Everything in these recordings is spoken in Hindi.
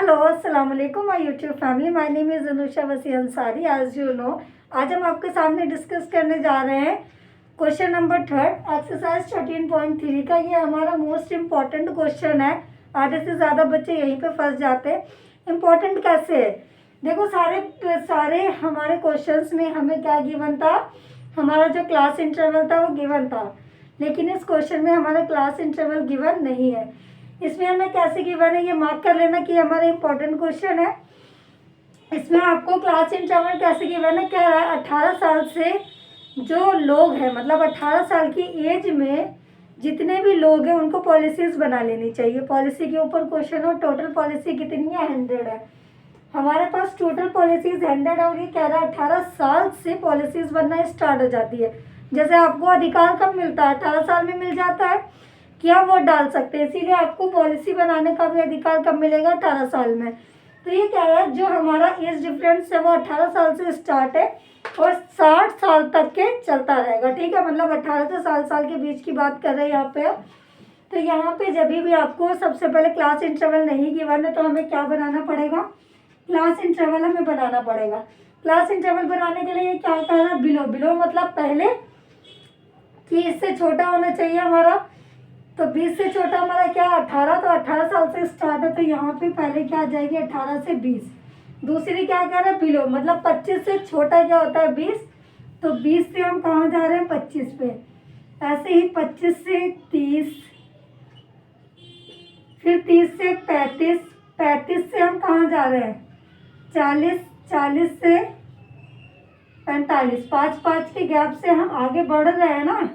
हेलो, अस्सलाम वालेकुम my YouTube family. My name is Anusha वसी अंसारी। एज यू नो, आज हम आपके सामने डिस्कस करने जा रहे हैं क्वेश्चन नंबर 3 एक्सरसाइज 13.3 का। ये हमारा मोस्ट इम्पॉर्टेंट क्वेश्चन है। आधे से ज़्यादा बच्चे यहीं पे फंस जाते हैं। इम्पॉर्टेंट कैसे है, देखो सारे हमारे क्वेश्चंस में हमें क्या गिवन था, हमारा जो क्लास इंटरवल था वो गिवन था, लेकिन इस क्वेश्चन में हमारा क्लास इंटरवल गिवन नहीं है। इसमें हमें कैसे गिवन है ये मार्क कर लेना कि हमारा इंपॉर्टेंट क्वेश्चन है। इसमें आपको क्लास इंटरवल कैसे गिवन है, क्या है 18 साल से जो लोग हैं, मतलब 18 साल की एज में जितने भी लोग हैं उनको पॉलिसीज बना लेनी चाहिए। पॉलिसी के ऊपर क्वेश्चन और टोटल पॉलिसी कितनी है, 100 है। हमारे पास टोटल पॉलिसीज 100 है और ये कह रहा है 18 साल से पॉलिसीज बनना स्टार्ट हो जाती है। जैसे आपको अधिकार कब मिलता है, 18 साल में मिल जाता है कि आप वोट डाल सकते हैं, इसीलिए आपको पॉलिसी बनाने का भी अधिकार कब मिलेगा, 18 साल में। तो ये क्या है, जो हमारा एज डिफरेंस है वो 18 साल से स्टार्ट है और 60 साल तक के चलता रहेगा। ठीक है, मतलब 18 से 60 साल के बीच की बात कर रहे हैं यहाँ पे अब। तो यहाँ पे जब भी आपको सबसे पहले क्लास इंटरवल नहीं गिवन है तो हमें क्या बनाना पड़ेगा, क्लास इंटरवल हमें बनाना पड़ेगा। क्लास इंटरवल बनाने के लिए क्या कहना है, बिलो। बिलो मतलब पहले कि इससे छोटा होना चाहिए हमारा। तो 20 से छोटा हमारा क्या, 18। तो 18 साल से स्टार्ट है, तो यहाँ पे पहले क्या आ जाएगी, 18 से 20। दूसरी क्या कह रहे हैं, बिलो मतलब 25 से छोटा क्या होता है, 20। तो 20 से हम कहाँ जा रहे हैं, 25 पे। ऐसे ही 25 से 30, फिर 30 से 35, 35 से हम कहाँ जा रहे हैं, 40, 40 से 45। 5-5 के गैप से हम आगे बढ़ रहे हैं ना।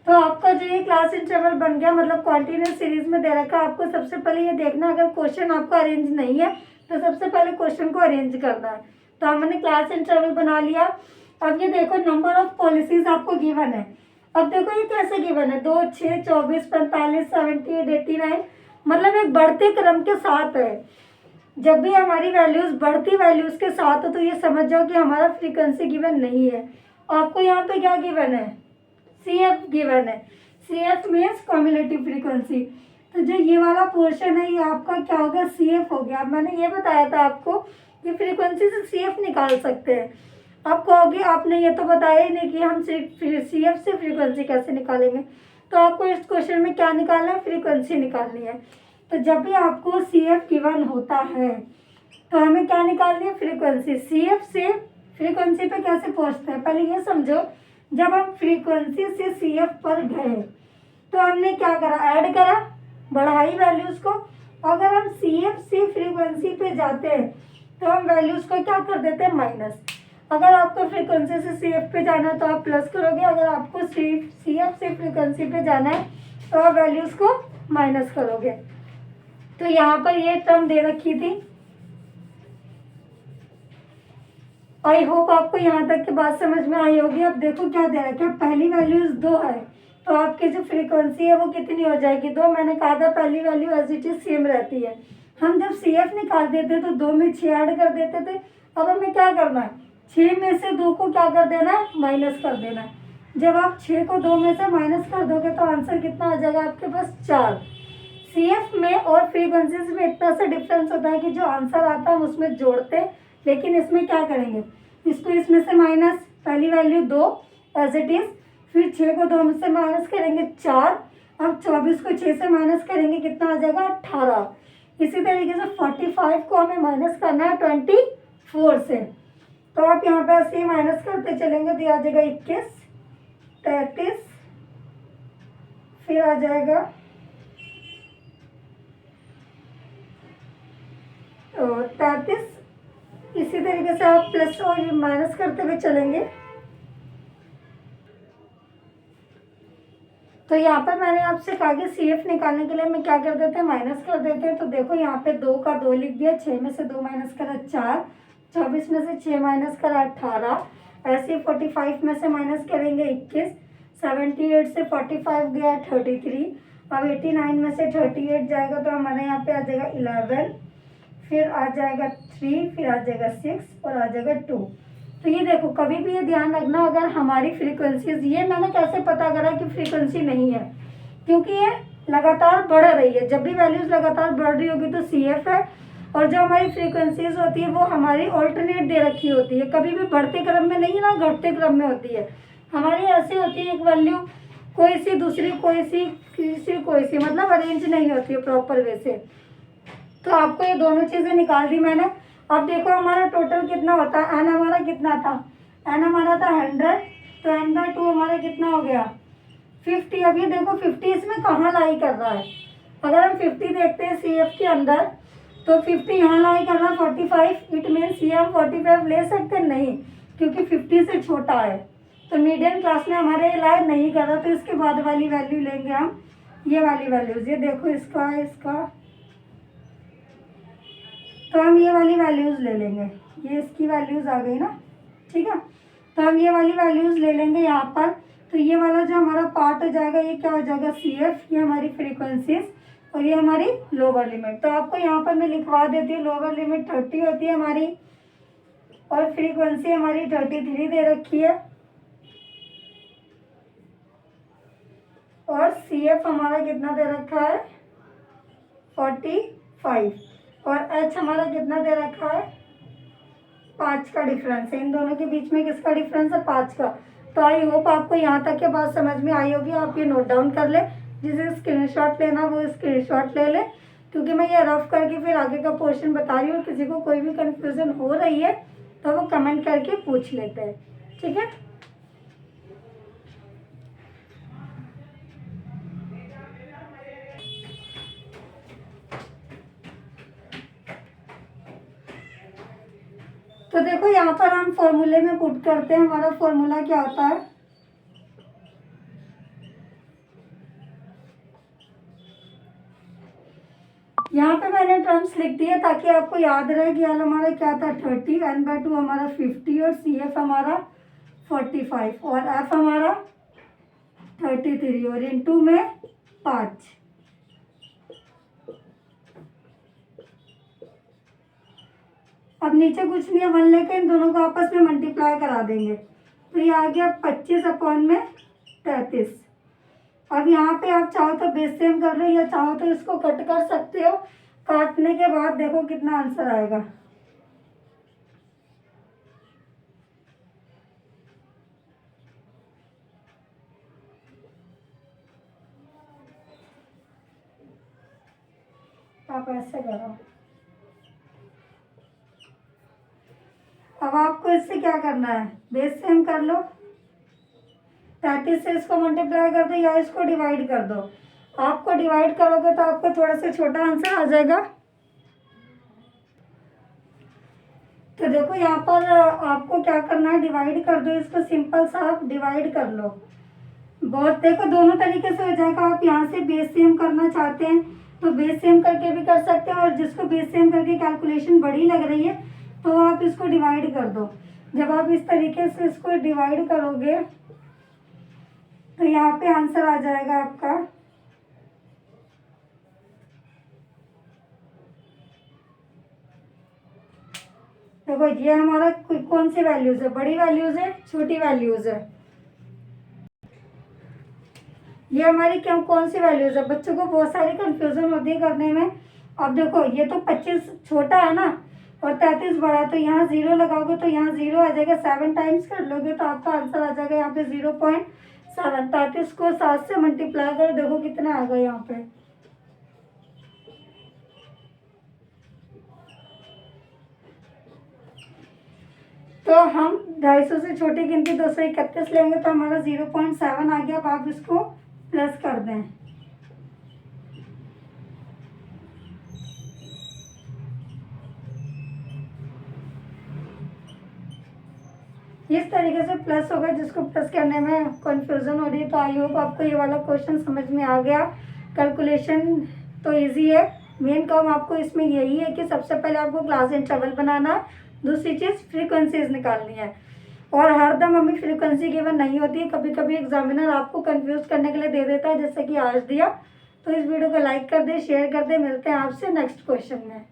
तो आपका जो ये क्लास इंटरवल बन गया, मतलब कॉन्टिन्यूस सीरीज में दे रखा है। आपको सबसे पहले ये देखना, अगर क्वेश्चन आपका अरेंज नहीं है तो सबसे पहले क्वेश्चन को अरेंज करना है। तो हमने क्लास इंटरवल बना लिया। अब ये देखो नंबर ऑफ पॉलिसीज आपको गिवन है। अब देखो ये कैसे गिवन है, 2, 6, 24, 45, 78, 89, मतलब एक बढ़ते क्रम के साथ है। जब भी हमारी वैल्यूज बढ़ती वैल्यूज के साथ हो तो ये समझ जाओ कि हमारा फ्रीक्वेंसी गिवन नहीं है। आपको यहाँ पे क्या गिवन है, CF गिवन है। CF means cumulative frequency. तो जो ये वाला पोर्शन है ये आपका क्या होगा, CF हो गया। अब मैंने ये बताया था आपको कि फ्रीक्वेंसी से CF निकाल सकते हैं। आप कहोगे आपने ये तो बताया ही नहीं कि हम CF से फ्रीक्वेंसी कैसे निकालेंगे। तो आपको इस क्वेश्चन में क्या निकालना है, फ्रीक्वेंसी निकालनी है। तो जब भी आपको CF गिवन होता है तो हमें क्या निकालनी है, फ्रीक्वेंसी। CF से फ्रीक्वेंसी पे कैसे पहुंचते हैं, पहले ये समझो। जब हम फ्रीक्वेंसी से CF पर गए तो हमने क्या करा, ऐड करा, बढ़ाई वैल्यूज को। अगर हम CF से फ्रीक्वेंसी पे जाते हैं तो हम वैल्यूज को क्या कर देते हैं, माइनस। अगर आपको फ्रीक्वेंसी से CF पे जाना है तो आप प्लस करोगे, अगर आपको CF से फ्रीक्वेंसी पे जाना है तो आप वैल्यूज को माइनस करोगे। तो यहाँ पर ये टर्म दे रखी थी। आई होप आपको यहाँ तक की बात समझ में आई होगी। अब देखो क्या दे रखा है, पहली वैल्यूज 2 है तो आपकी जो फ्रीक्वेंसी है वो कितनी हो जाएगी, 2। मैंने कहा था पहली value as it is same रहती है। हम जब CF निकाल देते तो 2 में 6 ऐड कर देते थे। अब हमें क्या करना है, 6 में से 2 को क्या कर देना है, माइनस कर देना है। जब आप 6 को 2 में से माइनस कर दोगे तो आंसर कितना आ जाएगा आपके पास, 4। CF में और फ्रीक्वेंसीज में इतना सा डिफरेंस होता है कि जो आंसर आता है हम उसमें जोड़ते हैं, लेकिन इसमें क्या करेंगे, इसको इसमें से माइनस, पहली वैल्यू 2 एज इट इज, फिर 6 को 2 में से माइनस करेंगे 4। अब 24 को 6 से माइनस करेंगे, कितना आ जाएगा, 18। इसी तरीके से 45 को हमें माइनस करना है 24 से। तो आप यहाँ पे ऐसे ही माइनस करते चलेंगे तो आ जाएगा 21, 33, फिर आ जाएगा 33। इसी तरीके से आप प्लस और माइनस करते हुए चलेंगे। तो यहाँ पर मैंने आपसे कहा कि CF निकालने के लिए हम क्या कर देते हैं, माइनस कर देते हैं। तो देखो यहाँ पे 2 का 2 लिख दिया, 6 में से 2 माइनस करा 4, 24 में से 6 माइनस करा 18, ऐसे 45 में से माइनस करेंगे 21, 78 से 45 गया 33। अब 89 में से 38 जाएगा तो हमारे यहाँ पे आ जाएगा 11, फिर आ जाएगा 3, फिर आ जाएगा 6 और आ जाएगा 2। तो ये देखो, कभी भी ये ध्यान रखना, अगर हमारी फ्रीक्वेंसीज, ये मैंने कैसे पता करा कि फ्रीक्वेंसी नहीं है, क्योंकि ये लगातार बढ़ रही है। जब भी वैल्यूज लगातार बढ़ रही होगी तो CF है, और जो हमारी फ्रीक्वेंसीज होती है वो हमारी ऑल्टरनेट दे रखी होती है, कभी भी बढ़ते क्रम में नहीं ना घटते क्रम में होती है। हमारी ऐसी होती है एक वैल्यू कोई सी, दूसरी कोई सी, तीसरी कोई सी, मतलब अरेंज नहीं होती है प्रॉपर वे से। तो आपको ये दोनों चीज़ें निकाल दी मैंने। अब देखो हमारा टोटल कितना होता है, एन हमारा कितना था, एन हमारा था 100, तो n/2 हमारा कितना हो गया 50। अब ये देखो 50 इसमें कहाँ लाई कर रहा है, अगर हम 50 देखते हैं CF के अंदर, तो 50 यहाँ लाई कर रहा है 45, इट मीन्स ये हम 45 ले सकते नहीं, क्योंकि 50 से छोटा है। तो मीडियम क्लास में हमारे लाई नहीं कर रहा, तो इसके बाद वाली वैल्यू लेंगे हम, ये वाली वैल्यूज। ये देखो इसका तो हम ये वाली वैल्यूज़ ले लेंगे, ये इसकी वैल्यूज़ आ गई ना, ठीक है। तो हम ये वाली वैल्यूज़ ले लेंगे यहाँ पर। तो ये वाला जो हमारा पार्ट हो जाएगा, ये क्या हो जाएगा CF, ये हमारी फ्रीक्वेंसीज, और ये हमारी लोअर लिमिट। तो आपको यहाँ पर मैं लिखवा देती हूँ, लोअर लिमिट 30 होती है हमारी, और फ्रीक्वेंसी हमारी 33 दे रखी है, और CF हमारा कितना दे रखा है 45, और H हमारा कितना दे रखा है 5 का डिफरेंस है। इन दोनों के बीच में किसका डिफरेंस है 5 का। तो आई होप आपको यहाँ तक के बात समझ में आई होगी। आप ये नोट डाउन कर ले, जिसे स्क्रीनशॉट लेना वो स्क्रीनशॉट ले ले, क्योंकि मैं ये रफ करके फिर आगे का पोर्शन बता रही हूँ। किसी को कोई भी कन्फ्यूज़न हो रही है तो वो कमेंट करके पूछ लेते हैं, ठीक है। तो देखो यहाँ पर हम फॉर्मूले में पुट करते हैं, हमारा फॉर्मूला क्या होता है, यहाँ पे मैंने टर्म्स लिख दिए ताकि आपको याद रहे कि यार हमारा क्या था 30, n/2 हमारा 50, और CF हमारा 45, और F हमारा 33, और इनटू में 5। अब नीचे कुछ नहीं है, 1 लेके इन दोनों को आपस में मल्टीप्लाई करा देंगे, तो ये आ गया 25/33। अब यहाँ पे आप चाहो तो बेस सेम कर लो, या चाहो तो इसको कट कर सकते हो। काटने के बाद देखो कितना आंसर आएगा। आप ऐसे करो। अब आपको इससे क्या करना है, बेस सेम कर लो, 33 से इसको मल्टीप्लाई कर दो या इसको डिवाइड कर दो। आपको डिवाइड करोगे तो आपको थोड़ा सा छोटा आंसर आ जाएगा। तो देखो यहाँ पर आपको क्या करना है, डिवाइड कर दो इसको, सिंपल सा आप डिवाइड कर लो। बहुत देखो दोनों तरीके से हो जाएगा। आप यहाँ से बेस सेम करना चाहते हैं तो बेस सेम करके भी कर सकते हैं, और जिसको बेस सेम करके कैलकुलेशन बड़ी लग रही है तो आप इसको डिवाइड कर दो। जब आप इस तरीके से इसको डिवाइड करोगे तो यहाँ पे आंसर आ जाएगा आपका देखो, ये हमारा कौन सी वैल्यूज है, बड़ी वैल्यूज है छोटी वैल्यूज है, ये हमारी क्यों कौन सी वैल्यूज है। बच्चों को बहुत सारी कंफ्यूजन होती है करने में। अब देखो ये तो 25 छोटा है ना, और 33 बड़ा, तो यहाँ 0 लगाओगे तो यहाँ 0 आ जाएगा। 7 टाइम्स कर लोगे तो आपका आंसर आ जाएगा यहाँ पे 0.7। 33 को 7 से मल्टीप्लाई कर देखो कितना आ गया यहाँ पे। तो हम 250 से छोटी गिनती 231 लेंगे तो हमारा 0.7 आ गया। अब आप इसको प्लस कर दें। इस तरीके से प्लस होगा, जिसको प्लस करने में कंफ्यूजन हो रही है। तो आई होप आपको ये वाला क्वेश्चन समझ में आ गया। कैलकुलेशन तो इजी है, मेन काम आपको इसमें यही है कि सबसे पहले आपको क्लास इंटरवल बनाना, दूसरी चीज़ फ्रीक्वेंसीज निकालनी है। और हरदम हमें फ्रीक्वेंसी गिवन नहीं होती है, कभी कभी एग्जामिनर आपको कंफ्यूज करने के लिए दे देता है, जैसे कि आज दिया। तो इस वीडियो को लाइक कर दे, शेयर कर दे। मिलते हैं आपसे नेक्स्ट क्वेश्चन में।